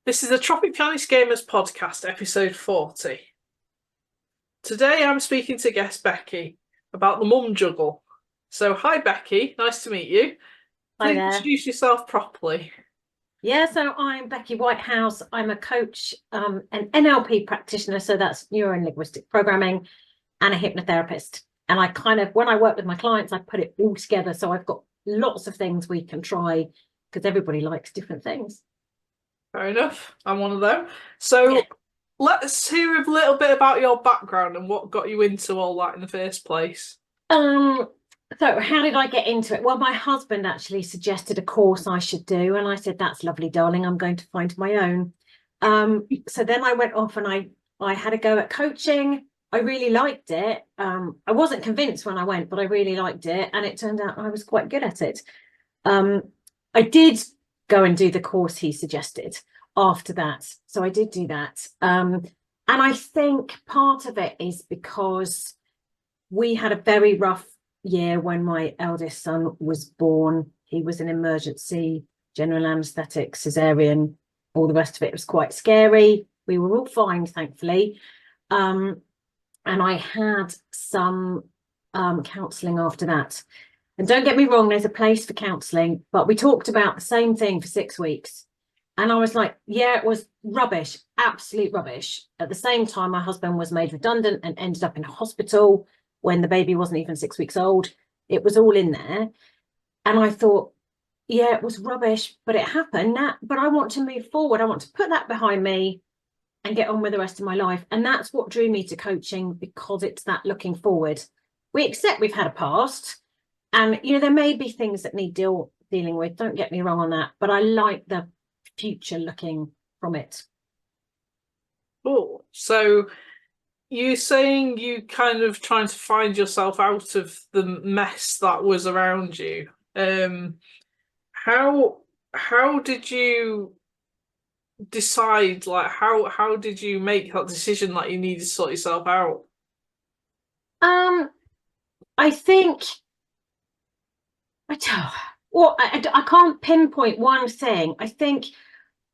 This is the Tropic Pianist Gamers podcast, episode 40. Today I'm speaking to guest Beckie about the mum juggle. So, hi Beckie, nice to meet you. Hi Please there. introduce yourself properly. Yeah, so I'm Beckie Whitehouse. I'm a coach, an NLP practitioner, so that's neuro-linguistic programming, and a hypnotherapist. And when I work with my clients, I put it all together. So I've got lots of things we can try because everybody likes different things. Fair enough, I'm one of them. So, Yeah. let's hear a little bit about your background and what got you into all that in the first place. So how did I get into it? Well, my husband actually suggested a course I should do, and I said, "That's lovely, darling. I'm going to find my own." So then I went off and I had a go at coaching. I really liked it. I wasn't convinced when I went, but I really liked it, and it turned out I was quite good at it. Um, I did go and do the course he suggested after that. So I did do that. And I think part of it is because we had a very rough year when my eldest son was born. He was an emergency, general anaesthetic, cesarean, all the rest of it was quite scary. We were all fine, thankfully. And I had some counselling after that. And don't get me wrong, there's a place for counselling, but we talked about the same thing for 6 weeks. And I was like, yeah, it was rubbish, absolute rubbish. At the same time, my husband was made redundant and ended up in hospital when the baby wasn't even 6 weeks old. It was all in there. And I thought, yeah, it was rubbish, but it happened. But I want to move forward. I want to put that behind me and get on with the rest of my life. And that's what drew me to coaching, because it's that looking forward. We accept we've had a past, and there may be things that need dealing with. Don't get me wrong on that, but I like the future looking from it. Cool. So, you saying you kind of trying to find yourself out of the mess that was around you. How did you decide, like how did you make that decision that you needed to sort yourself out? I think I can't pinpoint one thing. I think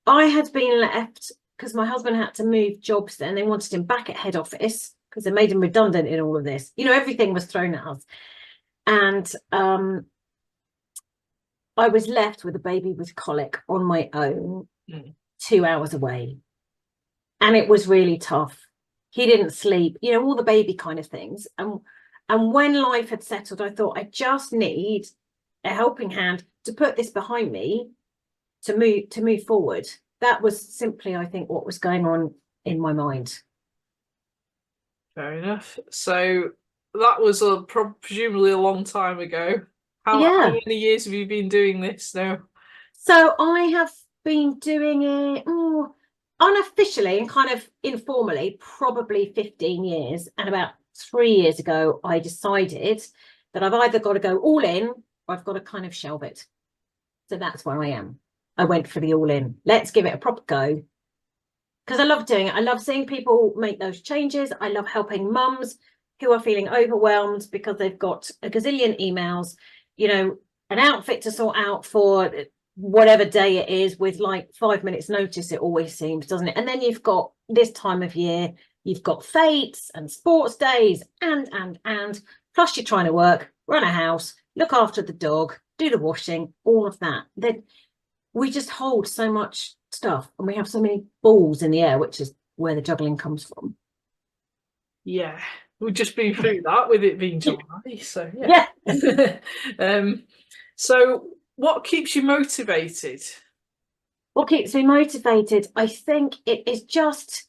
I had been left because my husband had to move jobs then. They wanted him back at head office because they made him redundant in all of this. Everything was thrown at us. And I was left with a baby with colic on my own, 2 hours away. And it was really tough. He didn't sleep, all the baby kind of things. And when life had settled, I thought I just need a helping hand to put this behind me to move forward. That was simply, I think, what was going on in my mind. Fair enough. So that was presumably a long time ago. How Yeah. many years have you been doing this now? So I have been doing it unofficially and kind of informally, probably 15 years. And about 3 years ago, I decided that I've either got to go all in or I've got to kind of shelve it. So that's where I am. I went for the all in. Let's give it a proper go. Because I love doing it. I love seeing people make those changes. I love helping mums who are feeling overwhelmed because they've got a gazillion emails, an outfit to sort out for whatever day it is with like 5 minutes notice, it always seems, doesn't it? And then you've got this time of year, you've got fates and sports days and plus you're trying to work, run a house, look after the dog, do the washing, all of that. Then we just hold so much stuff and we have so many balls in the air, which is where the juggling comes from. Yeah, we've just been through that with it being July, so Yeah. So what keeps you motivated? What keeps me motivated? I think it is just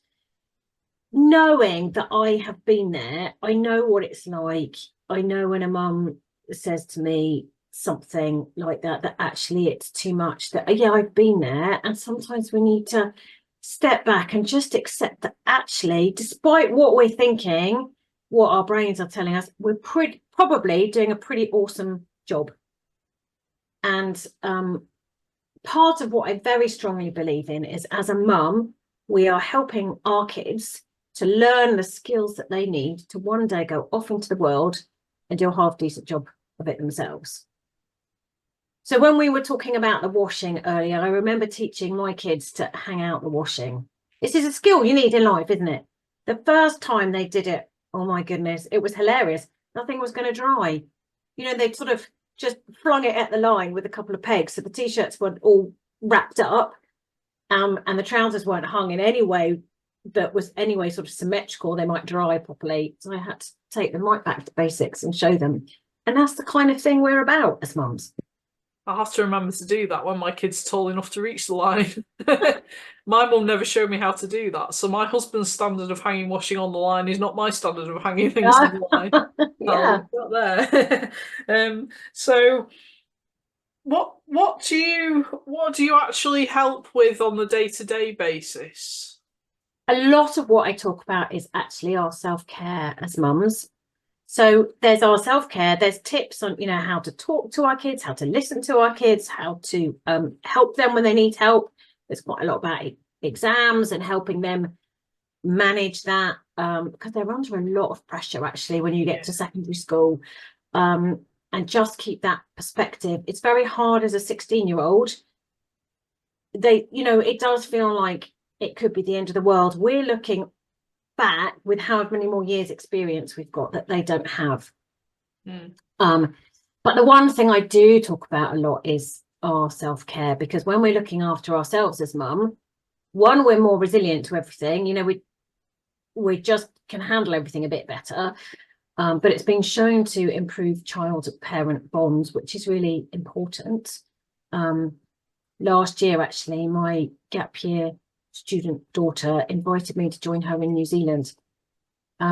knowing that I have been there. I know what it's like. I know when a mum says to me something like that actually it's too much, that yeah, I've been there. And sometimes we need to step back and just accept that actually, despite what we're thinking, what our brains are telling us, we're probably doing a pretty awesome job. And part of what I very strongly believe in is, as a mum, we are helping our kids to learn the skills that they need to one day go off into the world and do a half decent job of it themselves. So when we were talking about the washing earlier, I remember teaching my kids to hang out the washing. This is a skill you need in life, isn't it? The first time they did it, oh my goodness, it was hilarious. Nothing was going to dry. You know, they sort of just flung it at the line with a couple of pegs. So the t-shirts weren't all wrapped up, and the trousers weren't hung in any way that was anyway sort of symmetrical. They might dry properly. So I had to take them right back to basics and show them. And that's the kind of thing we're about as mums. I'll have to remember to do that when my kid's tall enough to reach the line. My mum never showed me how to do that. So my husband's standard of hanging washing on the line is not my standard of hanging things on the line. Yeah. Not there. So what do you actually help with on the day-to-day basis? A lot of what I talk about is actually our self-care as mums. So there's our self-care, there's tips on, how to talk to our kids, how to listen to our kids, how to help them when they need help. There's quite a lot about exams and helping them manage that, because they're under a lot of pressure actually when you get to secondary school, and just keep that perspective. It's very hard as a 16-year-old. It does feel like it could be the end of the world. We're looking back with however many more years experience we've got that they don't have. But the one thing I do talk about a lot is our self-care, because when we're looking after ourselves as mum, one, we're more resilient to everything. We just can handle everything a bit better. But it's been shown to improve child-parent bonds, which is really important. Last year, actually, my gap year student daughter invited me to join her in New Zealand,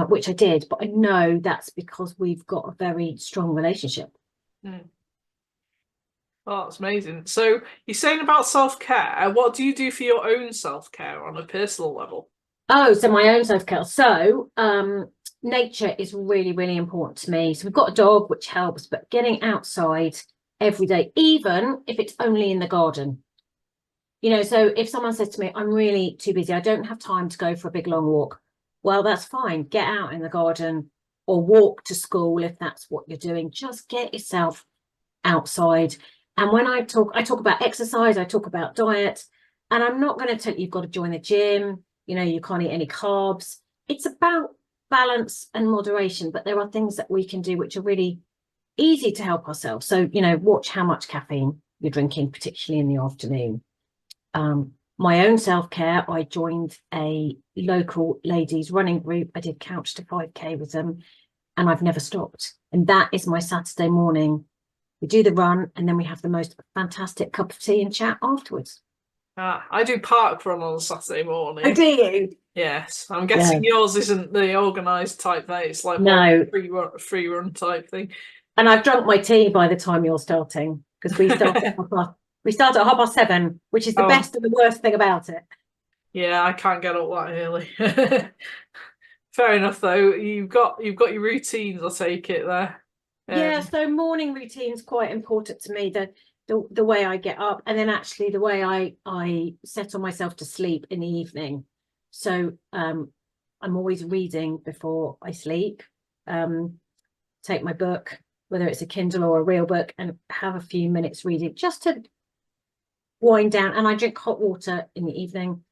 which I did. But I know that's because we've got a very strong relationship. Oh, that's amazing. So you're saying about self-care. What do you do for your own self-care on a personal level? Oh, so my own self-care. So nature is really, really important to me. So we've got a dog, which helps, but getting outside every day, even if it's only in the garden. So if someone says to me, I'm really too busy, I don't have time to go for a big long walk. Well, that's fine. Get out in the garden or walk to school if that's what you're doing. Just get yourself outside. And when I talk about exercise, I talk about diet, and I'm not going to tell you you've got to join the gym. You can't eat any carbs. It's about balance and moderation, but there are things that we can do which are really easy to help ourselves. So, watch how much caffeine you're drinking, particularly in the afternoon. My own self-care, I joined a local ladies running group. I did couch to 5K with them, and I've never stopped. And that is my Saturday morning. We do the run, and then we have the most fantastic cup of tea and chat afterwards. I do park run on a Saturday morning. Oh, do you? Yes, I'm guessing yours isn't the organised type thing. It's like no free run type thing. And I've drunk my tea by the time you're starting, because we start at 7:30, which is the best and the worst thing about it. Yeah, I can't get up that early. Fair enough, though. You've got your routines. I'll take it there. Yeah, so morning routine's quite important to me. The way I get up, and then actually the way I settle myself to sleep in the evening. So I'm always reading before I sleep. Take my book, whether it's a Kindle or a real book, and have a few minutes reading just to wind down. And I drink hot water in the evening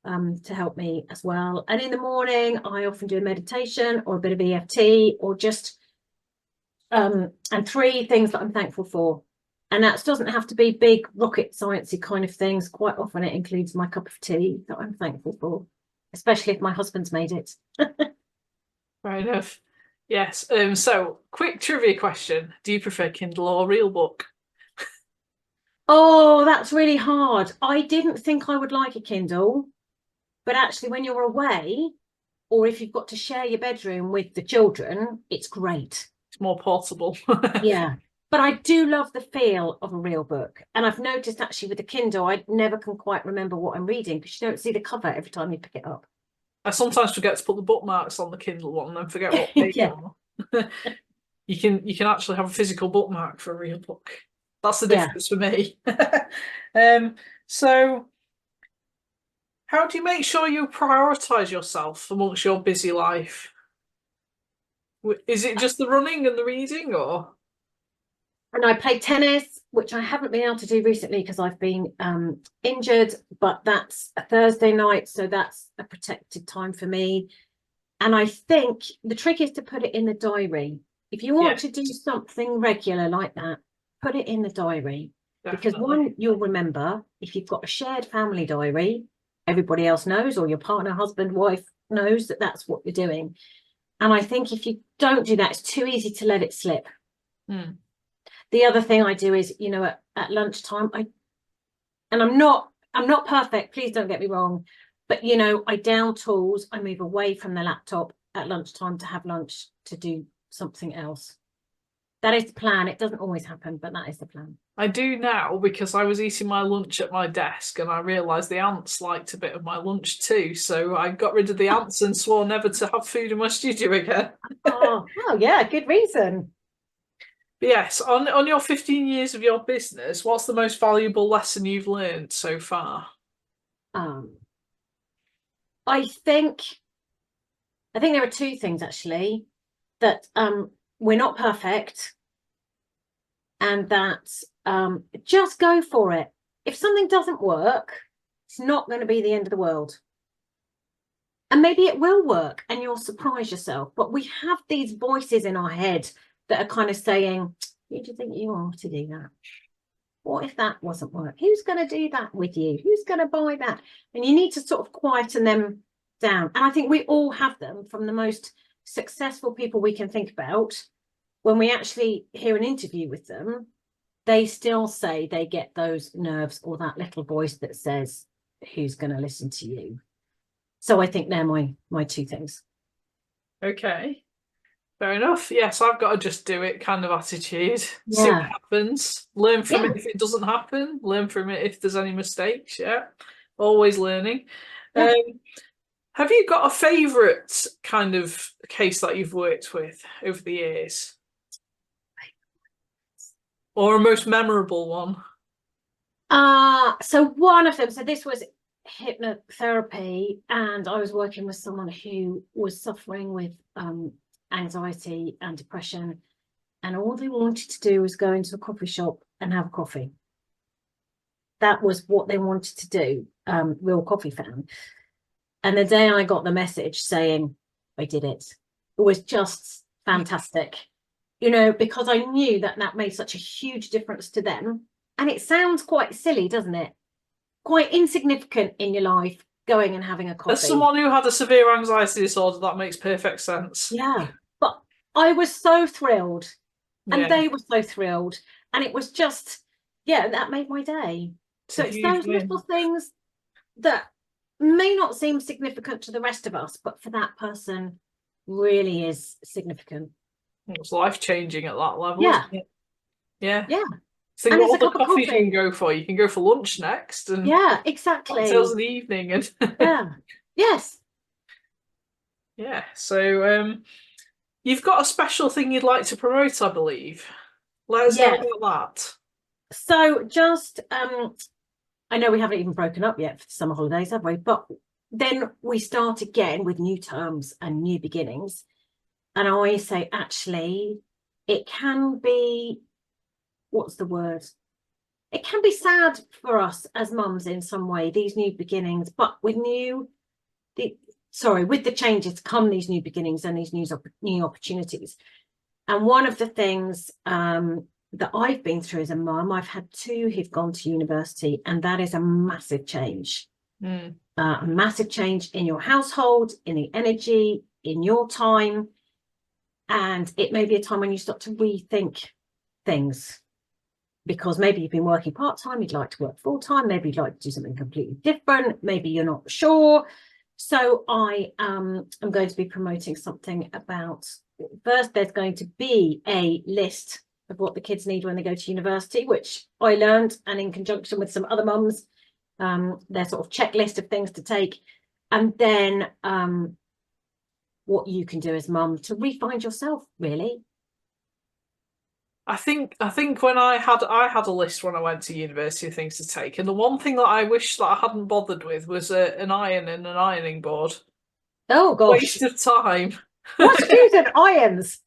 to help me as well. And in the morning, I often do a meditation or a bit of EFT, or just and 3 things that I'm thankful for. And that doesn't have to be big rocket sciencey kind of things. Quite often it includes my cup of tea that I'm thankful for, especially if my husband's made it. Fair enough. Yes. So quick trivia question. Do you prefer Kindle or real book? Oh, that's really hard. I didn't think I would like a Kindle, but actually when you're away, or if you've got to share your bedroom with the children, it's great. It's more portable. Yeah. But I do love the feel of a real book. And I've noticed actually with the Kindle, I never can quite remember what I'm reading because you don't see the cover every time you pick it up. I sometimes forget to put the bookmarks on the Kindle one and then forget what page on. You can actually have a physical bookmark for a real book. That's the difference for me. So how do you make sure you prioritise yourself amongst your busy life? Is it just the running and the reading, or? And I play tennis, which I haven't been able to do recently because I've been injured, but that's a Thursday night, so that's a protected time for me. And I think the trick is to put it in the diary. If you want to do something regular like that, put it in the diary. Definitely. Because one, you'll remember. If you've got a shared family diary, everybody else knows, or your partner, husband, wife knows that that's what you're doing. And I think if you don't do that, it's too easy to let it slip. The other thing I do is, you know, at lunchtime, I'm not perfect, please don't get me wrong, but you know, I down tools, I move away from the laptop at lunchtime to have lunch, to do something else. That is the plan. It doesn't always happen, but that is the plan. I do now, because I was eating my lunch at my desk and I realised the ants liked a bit of my lunch too. So I got rid of the ants and swore never to have food in my studio again. Oh, well, yeah, good reason. But yes, on your 15 years of your business, what's the most valuable lesson you've learned so far? I think there are two things actually, that we're not perfect, and that just go for it. If something doesn't work, it's not going to be the end of the world. And maybe it will work and you'll surprise yourself. But we have these voices in our head that are kind of saying, who do you think you are to do that? What if that wasn't work? Who's going to do that with you? Who's going to buy that? And you need to sort of quieten them down. And I think we all have them, from the most successful people we can think about. When we actually hear an interview with them, they still say they get those nerves, or that little voice that says, who's going to listen to you? So I think they're my two things. Okay, fair enough. Yes, I've got a just do it kind of attitude. See what happens. Learn from it if it doesn't happen. Learn from it if there's any mistakes. Yeah, always learning. Have you got a favourite kind of case that you've worked with over the years? Or a most memorable one? So one of them, so this was hypnotherapy, and I was working with someone who was suffering with anxiety and depression, and all they wanted to do was go into a coffee shop and have coffee. That was what they wanted to do, real coffee fan. And the day I got the message saying I did it, it was just fantastic, you know, because I knew that that made such a huge difference to them. And it sounds quite silly, doesn't it? Quite insignificant in your life, going and having a coffee. As someone who had a severe anxiety disorder, that makes perfect sense. Yeah, but I was so thrilled, and they were so thrilled, and it was just, yeah, that made my day. So it's those little things that may not seem significant to the rest of us, but for that person really is significant. It's life-changing at that level. Yeah. Isn't it? Yeah. Yeah. Think what other coffee you can go for. You can go for lunch next, and yeah, exactly. Cocktails in the evening, and yeah, yes, yeah. So you've got a special thing you'd like to promote, I believe. Let us know about that. So just I know we haven't even broken up yet for the summer holidays, have we? But then we start again with new terms and new beginnings. And I always say, actually, it can be, what's the word? It can be sad for us as mums in some way, these new beginnings, but with with the changes come these new beginnings and these new opportunities. And one of the things that I've been through as a mum, I've had two who've gone to university, and that is a massive change. A massive change in your household, in the energy, in your time. And it may be a time when you start to rethink things, because maybe you've been working part-time, you'd like to work full-time, maybe you'd like to do something completely different, maybe you're not sure. So I am going to be promoting something about, first there's going to be a list of what the kids need when they go to university, which I learned, and in conjunction with some other mums, their sort of checklist of things to take. And then what you can do as mum to re-find yourself, really. I think when I had a list when I went to university of things to take, and the one thing that I wish that I hadn't bothered with was an iron and an ironing board. Oh gosh, waste of time. What to do with irons?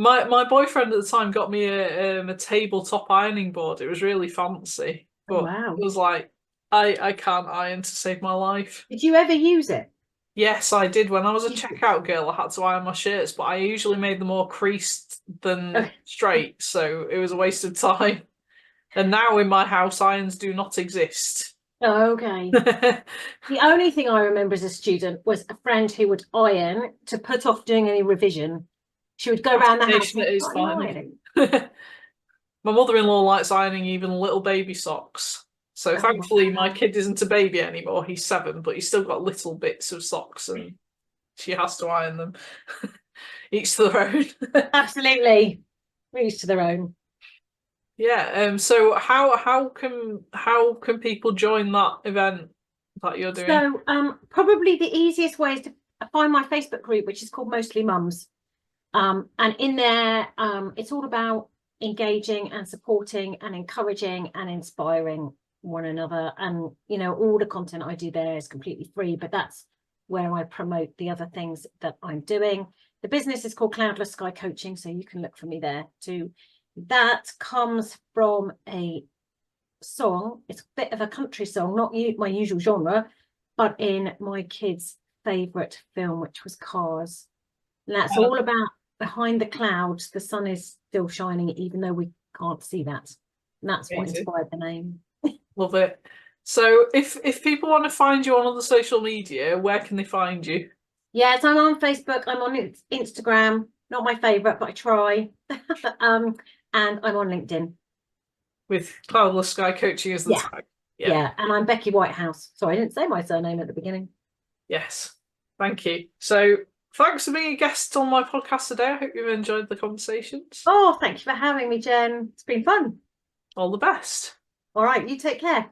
My boyfriend at the time got me a tabletop ironing board. It was really fancy, Oh, but wow. it was like I can't iron to save my life. Did you ever use it? Yes, I did. When I was a You did. checkout girl, I had to iron my shirts, but I usually made them more creased than Okay. straight, so it was a waste of time. And now in my house, irons do not exist. Okay. The only thing I remember as a student was a friend who would iron to put off doing any revision. She would go around the house Fascination and it is start finding. ironing. My mother-in-law likes ironing even little baby socks. So Oh, thankfully my wow. kid isn't a baby anymore. He's 7, but he's still got little bits of socks and she has to iron them. Each to their own. Absolutely. Each to their own. Yeah, so how can people join that event that you're doing? So probably the easiest way is to find my Facebook group, which is called Mostly Mums. And in there, it's all about engaging and supporting and encouraging and inspiring one another. And, you know, all the content I do there is completely free, but that's where I promote the other things that I'm doing. The business is called Cloudless Sky Coaching, so you can look for me there too. That comes from a song. It's a bit of a country song, not my usual genre, but in my kids' favourite film, which was Cars. And that's all about behind the clouds, the sun is still shining, even though we can't see that. And that's what Amazing. inspired the name. Love it. So if people want to find you on other social media, where can they find you? Yes, I'm on Facebook, I'm on Instagram, not my favourite, but I try. And I'm on LinkedIn. With Cloudless Sky Coaching as the Yeah, tag. yeah. And I'm Beckie Whitehouse. Sorry, I didn't say my surname at the beginning. Yes. Thank you. So thanks for being a guest on my podcast today. I hope you've enjoyed the conversations. Oh, thank you for having me, Jen. It's been fun. All the best. All right, you take care.